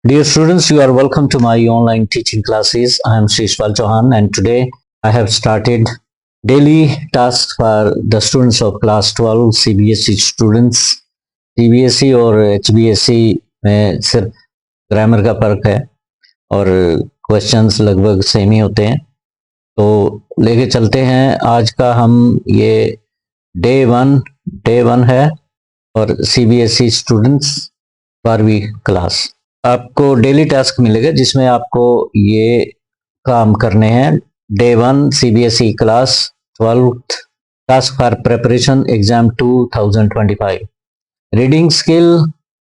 Dear students, you are welcome to my online teaching classes. I am Shrishpal Chauhan and today I have started daily tasks for the students of class 12 CBSE students. CBSE और HBSE में सिर्फ grammar का फर्क है और questions लगभग same ही होते हैं। तो लेके चलते हैं आज का हम ये डे वन है और CBSE स्टूडेंट्स 12वीं क्लास। आपको डेली टास्क मिलेगा जिसमें आपको ये काम करने हैं। Day 1 CBSE class 12th task for preparation exam 2025। Reading skill,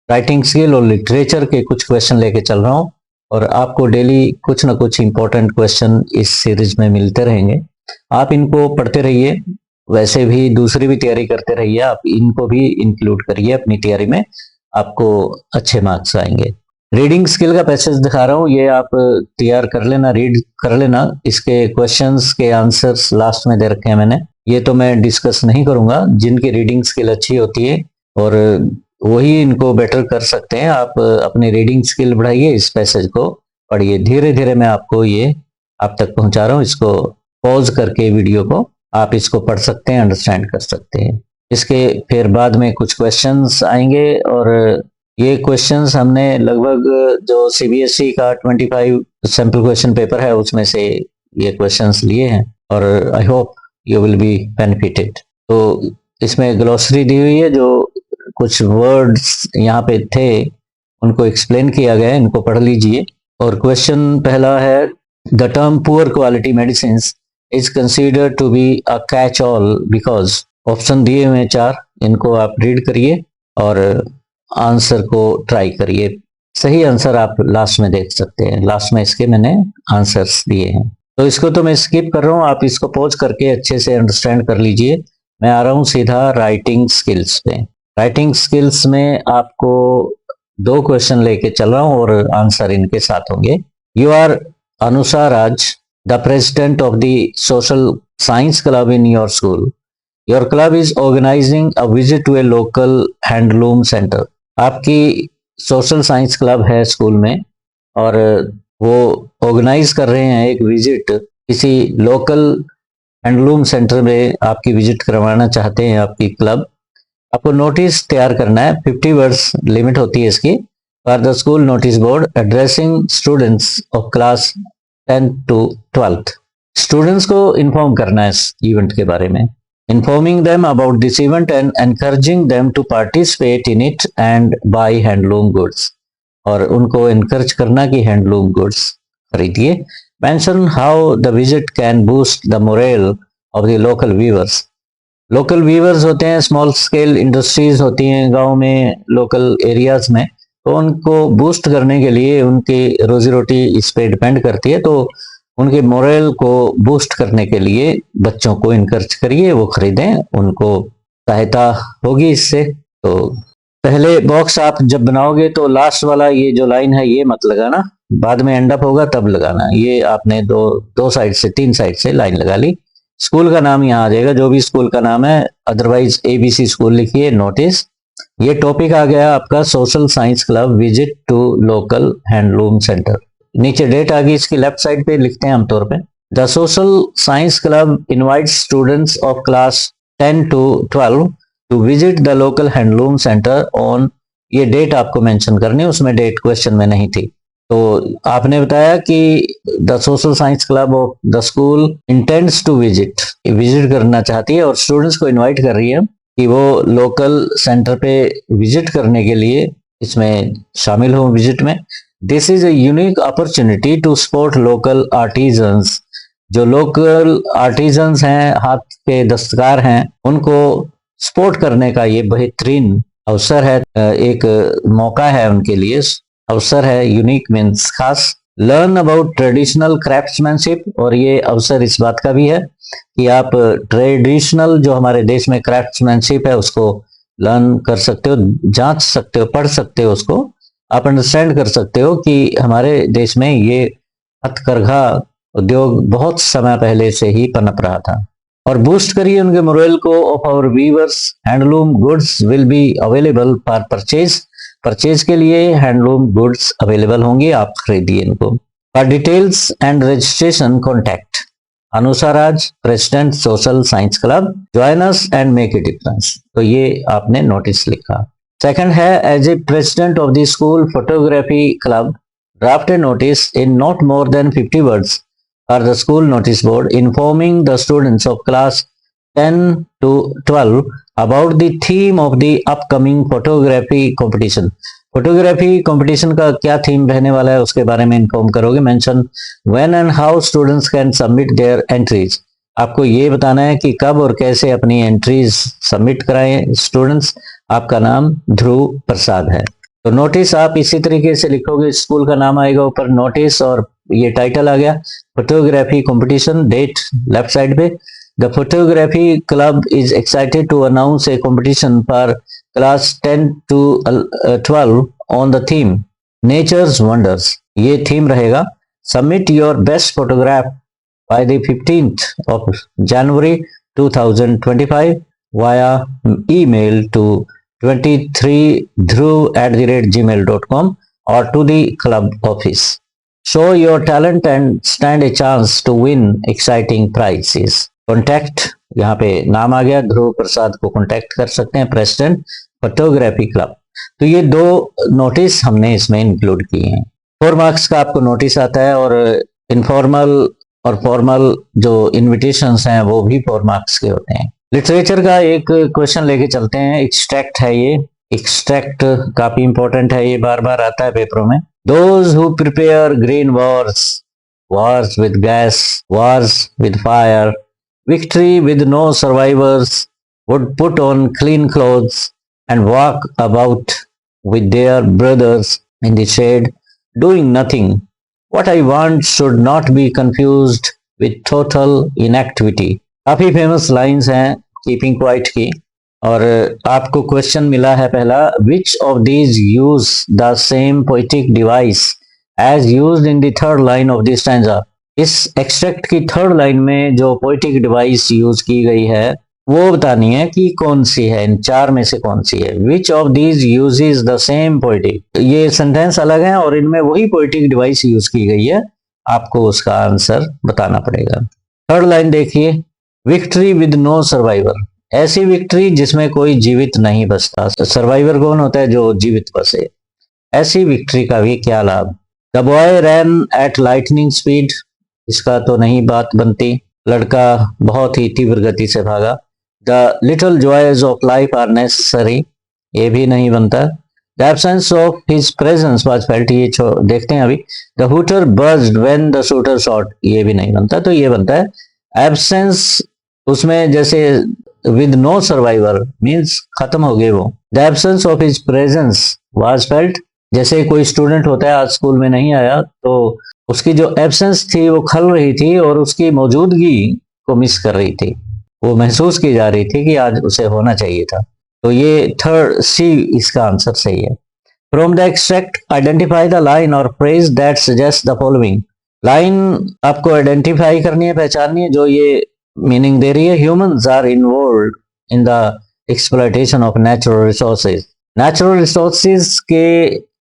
writing skill और लिटरेचर के कुछ क्वेश्चन लेके चल रहा हूँ और आपको डेली कुछ ना कुछ इंपॉर्टेंट क्वेश्चन इस सीरीज में मिलते रहेंगे। आप इनको पढ़ते रहिए, वैसे भी दूसरी भी तैयारी करते रहिए, आप इनको भी इंक्लूड करिए अपनी तैयारी में, आपको अच्छे मार्क्स आएंगे। रीडिंग स्किल का पैसेज दिखा रहा हूँ, ये आप तैयार कर लेना, रीड कर लेना। इसके क्वेश्चंस के आंसर्स लास्ट में दे रखे हैं मैंने, ये तो मैं डिस्कस नहीं करूंगा। जिनकी रीडिंग स्किल अच्छी होती है और वही इनको बेटर कर सकते हैं, आप अपनी रीडिंग स्किल बढ़ाइए, इस पैसेज को पढ़िए। धीरे धीरे मैं आपको ये आप तक पहुंचा रहा हूँ। इसको पॉज करके वीडियो को आप इसको पढ़ सकते हैं, अंडरस्टैंड कर सकते हैं। इसके फिर बाद में कुछ क्वेश्चंस आएंगे और ये क्वेश्चंस हमने लगभग जो CBSE का 25 सैंपल क्वेश्चन पेपर है उसमें से ये क्वेश्चंस लिए हैं और I hope you will be benefited. तो इसमें ग्लोसरी दी हुई है, जो कुछ वर्ड्स यहाँ पे थे उनको एक्सप्लेन किया गया है, इनको पढ़ लीजिए। और क्वेश्चन पहला है, the term poor quality medicine is considered to be a catch all because. Option दिए हुए 4, इनको आप रीड करिए और आंसर को ट्राई करिए। सही आंसर आप लास्ट में देख सकते हैं, लास्ट में इसके मैंने आंसर्स दिए हैं। तो इसको तो मैं स्किप कर रहा हूँ, आप इसको पॉज करके अच्छे से अंडरस्टैंड कर लीजिए। मैं आ रहा हूँ सीधा राइटिंग स्किल्स पे। राइटिंग स्किल्स में आपको 2 क्वेश्चन लेके चल रहा हूँ और आंसर इनके साथ होंगे। You are Anusha Raj, the president of the social science club in your school. Your club is organizing a visit to a local handloom centre. आपकी सोशल साइंस क्लब है स्कूल में और वो ऑर्गेनाइज कर रहे हैं एक विजिट, किसी लोकल हैंडलूम सेंटर में आपकी विजिट करवाना चाहते हैं आपकी क्लब। आपको नोटिस तैयार करना है, 50 वर्ड्स लिमिट होती है इसकी। For the school notice board addressing students of class 10 to 12th। Students को इन्फॉर्म करना है इस इवेंट के बारे में। Informing them about this event and encouraging them to participate in it and buy handloom goods। और उनको encourage करना कि handloom goods खरीदिए। Mention how the visit can boost the morale of the local weavers। local weavers होते हैं, small scale industries होती हैं गांव में, local areas में, तो उनको boost करने के लिए, उनकी रोजी रोटी इस पे डिपेंड करती है, तो उनके मोरल को बूस्ट करने के लिए बच्चों को इनकरेज करिए, वो खरीदें, उनको सहायता होगी इससे। तो पहले बॉक्स आप जब बनाओगे तो लास्ट वाला ये जो लाइन है ये मत लगाना, बाद में एंड अप होगा तब लगाना। ये आपने दो साइड से, 3 साइड से लाइन लगा ली। स्कूल का नाम यहाँ आ जाएगा, जो भी स्कूल का नाम है, अदरवाइज ABC स्कूल लिखिए। नोटिस, ये टॉपिक आ गया आपका social science club visit to local handloom centre. नीचे डेट आ गई, इसकी लेफ्ट साइड पे लिखते हैं आमतौर पे, the social science club invites students of class 10 to 12 to visit the local handloom centre on. ये डेट आपको मेंशन करनी है, उसमें डेट क्वेश्चन में नहीं थी। तो आपने बताया कि the social science club of the school intends to visit करना चाहती है और स्टूडेंट्स को इन्वाइट कर रही है कि वो लोकल सेंटर पे विजिट करने के लिए इसमें शामिल हो विजिट में। This is a unique opportunity to support local artisans. जो लोकल आर्टिजन्स हैं, हाथ के दस्तकार हैं, उनको सपोर्ट करने का ये बेहतरीन अवसर है, एक मौका है उनके लिए, अवसर है। यूनिक मीन्स खास। लर्न अबाउट ट्रेडिशनल क्राफ्ट्समैनशिप, और ये अवसर इस बात का भी है कि आप ट्रेडिशनल जो हमारे देश में क्राफ्ट्समैनशिप है उसको लर्न कर सकते हो, जांच सकते हो, पढ़ सकते हो, उसको आप अंडरस्टैंड कर सकते हो कि हमारे देश में ये हथकरघा उद्योग बहुत समय पहले से ही पनप रहा था। और बूस्ट करिए उनके मोरल को। Of our weavers handloom goods will be available for purchase purchase के लिए हैंडलूम गुड्स अवेलेबल होंगी, आप खरीदिए इनको। For details and registration contact Anusaraj, president social science club, join us and make a difference. तो ये आपने नोटिस लिखा। सेकंड है, as a president of the school photography club draft a notice in not more than 50 words for the school notice board informing the students of class 10 to 12 about the theme of the upcoming photography competition। Photography competition का क्या theme रहने वाला है उसके बारे में inform करोगे। Mention when and how students can submit there entries. आपको ये बताना है कि कब और कैसे अपनी एंट्रीज सबमिट कराएं स्टूडेंट्स। आपका नाम ध्रुव प्रसाद है। तो नोटिस आप इसी तरीके से लिखोगे, स्कूल का नाम आएगा ऊपर नोटिस और ये टाइटल आ गया photography competition, date left side पे। The photography club is excited to announce a competition for class 10 to 12 on the theme nature's wonders. ये थीम रहेगा। Submit your best photograph by the 15th of January 2025 via email to 23dhruv@gmail.com or to the club office. Show your talent and stand a chance to win exciting prizes. Contact, यहाँ पे नाम आ गया, ध्रुव प्रसाद को contact कर सकते हैं, president photography club. तो ये दो नोटिस हमने इसमें इंक्लूड किए हैं। 4 मार्क्स का आपको नोटिस आता है और इनफॉर्मल और फॉर्मल जो इन्विटेशंस हैं वो भी 4 मार्क्स के होते हैं। लिटरेचर का एक क्वेश्चन लेके चलते हैं। एक्सट्रैक्ट है ये, एक्सट्रैक्ट काफी इंपॉर्टेंट है, ये बार बार आता है पेपरों में। Those who prepare green wars, wars with gas, wars with fire, victory with no survivors, would put on clean clothes and walk about with their brothers in the shade, doing nothing. What I want should not be confused with total inactivity. काफी famous lines हैं keeping quite की। और आपको question मिला है पहला, which of these use the same poetic device as used in the third line of this stanza. इस extract की थर्ड लाइन में जो पोइटिक डिवाइस यूज की गई है वो बतानी है कि कौन सी है, इन 4 में से कौन सी है। Which of these uses the same poetic, ये सेंटेंस अलग है और इनमें वही पोइटिक डिवाइस यूज की गई है, आपको उसका आंसर बताना पड़ेगा। थर्ड लाइन देखिए, विक्ट्री विद नो सर्वाइवर, ऐसी विक्ट्री जिसमें कोई जीवित नहीं बचता। सर्वाइवर कौन होता है, जो जीवित बचे। ऐसी विक्ट्री का भी क्या लाभ। The boy ran at lightning speed, इसका तो नहीं बात बनती, लड़का बहुत ही तीव्र गति से भागा। The little joys of life are necessary, ये भी नहीं बनता। The absence of his presence was felt, ये देखते हैं अभी। The hooter buzzed when the shooter shot, ये भी नहीं बनता। तो ये बनता है एब्सेंस, उसमें जैसे विद नो सर्वाइवर मीन्स खत्म हो गए वो। The absence of his presence was felt, जैसे कोई स्टूडेंट होता है आज स्कूल में नहीं आया तो उसकी जो एब्सेंस थी वो खल रही थी और उसकी मौजूदगी को मिस कर रही थी, वो महसूस की जा रही थी कि आज उसे होना चाहिए था। तो ये थर्ड सी इसका आंसर सही है। From the extract identify the line और phrase that suggest the following. Line आपको आइडेंटिफाई करनी है, पहचाननी है जो ये मीनिंग दे रही है। Humans are involved in the exploitation of natural resources, natural resources के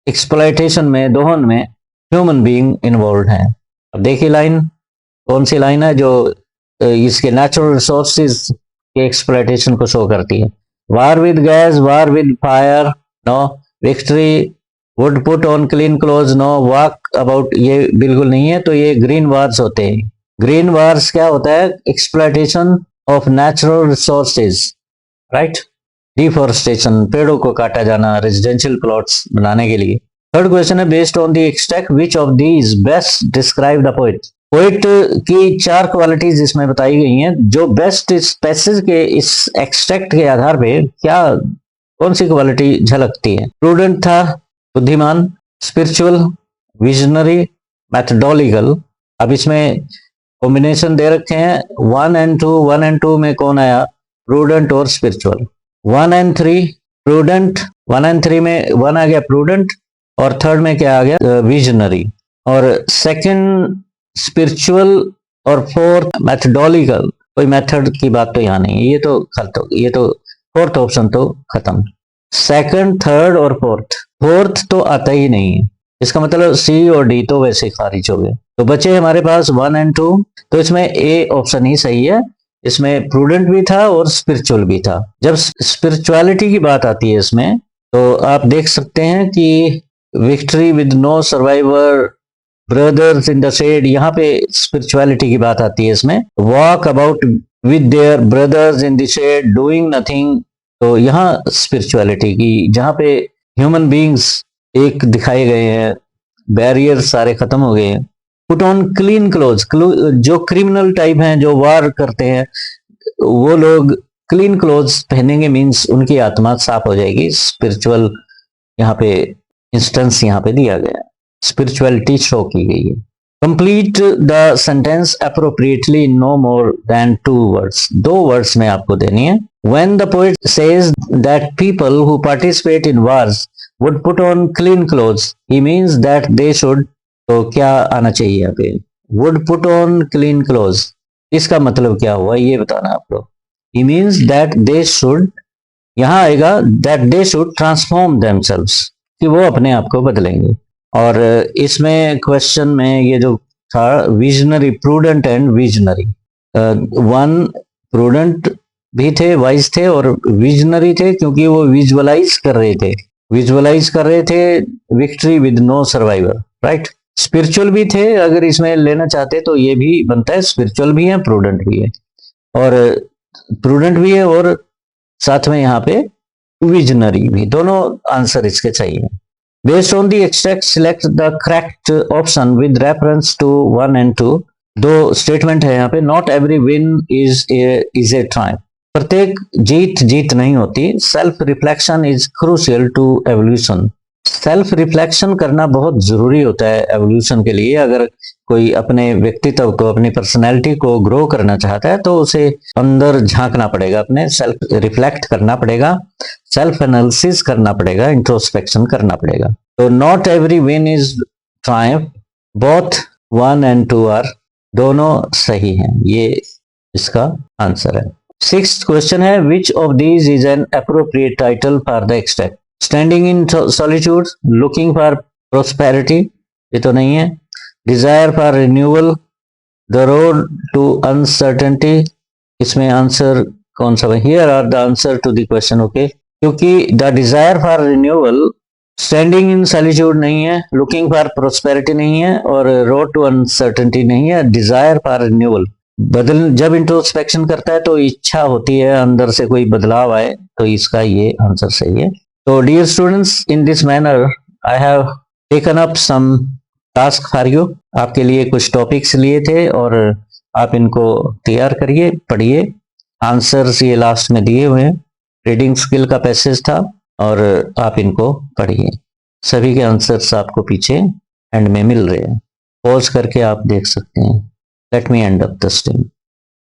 एक्सप्लॉयटेशन में, दोहन में ह्यूमन बीइंग इन्वॉल्व हैं। अब देखिए लाइन कौन सी लाइन है जो इसके नेचुरल रिसोर्सेज के एक्सप्लॉयटेशन को शो करती है। War with gas, war with fire, no. Victory, would put on clean clothes, no. Walk about, ये बिल्कुल नहीं है। तो ये ग्रीन वार्स होते हैं। ग्रीन वार्स क्या होता है, exploitation of natural resources, right. Deforestation, पेड़ों को काटा जाना रेजिडेंशियल प्लॉट्स बनाने के लिए। थर्ड क्वेश्चन है, based on the extract which of these best describe the poet. Poet की 4 क्वालिटीज इसमें बताई गई हैं जो बेस्ट इस पैसेज के, इस एक्सट्रैक्ट के आधार पे क्या, कौन सी क्वालिटी झलकती है। प्रूडेंट था, बुद्धिमान, स्पिरिचुअल, विजनरी, मैथडोलॉजिकल। अब इसमें कॉम्बिनेशन दे रखे हैं 1 and 2, 1 and 2 में कौन आया, प्रूडेंट और स्पिरिचुअल। 1 and 3 प्रूडेंट, 1 and 3 में 1 आ गया प्रूडेंट और थर्ड में क्या आ गया, विजनरी। और सेकंड स्पिरिचुअल और फोर्थ मैथडोलॉजिकल, कोई मेथड की बात तो यहाँ नहीं है, ये तो फोर्थ ऑप्शन तो खत्म। सेकंड, थर्ड और फोर्थ फोर्थ तो आता ही नहीं है, इसका मतलब सी और डी तो वैसे ही खारिज हो गए। तो बचे हमारे पास 1 एंड 2। तो इसमें ए ऑप्शन ही सही है। इसमें प्रूडेंट भी था और स्पिरिचुअल भी था। जब स्पिरिचुअलिटी की बात आती है इसमें, तो आप देख सकते हैं कि victory with no survivor, brothers in the shed, यहाँ पे स्पिरिचुअलिटी की बात आती है इसमें। Walk about with their brothers in the shed doing nothing, तो यहाँ स्पिरिचुअलिटी की, जहाँ पे ह्यूमन बींग्स एक दिखाए गए हैं, बैरियर सारे खत्म हो गए हैं। पुट ऑन क्लीन क्लोथ, जो क्रिमिनल टाइप हैं, जो वार करते हैं, वो लोग क्लीन क्लोथ्स पहनेंगे, मीन्स उनकी आत्मा साफ हो जाएगी। स्पिरिचुअल यहाँ पे इंस्टेंस यहाँ पे दिया गया है, स्पिरिचुअलिटी शो की गई है। Complete the sentence appropriately no more than 2 words, 2 words में आपको देनी है। When the poet says that people who participate in wars would put on clean clothes, he means that they should, तो क्या आना चाहिए यहाँ पे, would put on clean clothes, इसका मतलब क्या हुआ ये बताना आप लोग। He means that they should, यहाँ आएगा that they should transform themselves, कि वो अपने आप को बदलेंगे। और इसमें क्वेश्चन में ये जो था visionary, prudent and visionary, 1 prudent भी थे, वाइज थे, और विजनरी थे क्योंकि वो विजुअलाइज कर रहे थे victory with no survivor, right. Spiritual भी थे, अगर इसमें लेना चाहते तो ये भी बनता है, स्पिरिचुअल भी है, प्रूडेंट भी है, और साथ में यहाँ पे विजनरी भी, दोनों आंसर इसके चाहिए। Based on the extract select the correct option with reference to 1 and 2। 2 statement है यहाँ पे। Not every win is a triumph, प्रत्येक जीत नहीं होती। Self reflection is crucial to evolution, self reflection करना बहुत जरूरी होता है एवोल्यूशन के लिए। अगर कोई अपने व्यक्तित्व को, अपनी पर्सनैलिटी को ग्रो करना चाहता है तो उसे अंदर झांकना पड़ेगा, अपने सेल्फ रिफ्लेक्ट करना पड़ेगा, सेल्फ एनालिसिस करना पड़ेगा, इंट्रोस्पेक्शन करना पड़ेगा। तो not every win is triumph, both 1 and 2 are, दोनों सही हैं, ये इसका आंसर है। 6th क्वेश्चन है which of these is an appropriate title for the extract. Standing in solitude, looking for prosperity, ये तो नहीं है। Desire for renewal, the road to uncertainty, इसमें आंसर कौन सा है? Here are the answer to the question, okay. क्योंकि the desire for renewal, standing in solitude नहीं है, लुकिंग फॉर प्रोस्पेरिटी नहीं है, और रोड टू अनसर्टेनिटी नहीं है। डिजायर फॉर रिन्यूअल, जब इंट्रोस्पेक्शन करता है तो इच्छा होती है अंदर से कोई बदलाव आए, तो इसका ये आंसर सही है। तो dear students, in this manner I have taken up some task for you, आपके लिए कुछ टॉपिक्स लिए थे और आप इनको तैयार करिए, पढ़िए। आंसर्स ये लास्ट में दिए हुए हैं, रीडिंग स्किल का पैसेज था और आप इनको पढ़िए। सभी के आंसर्स आपको पीछे एंड में मिल रहे हैं, पॉज करके आप देख सकते हैं। Let me and up the stream.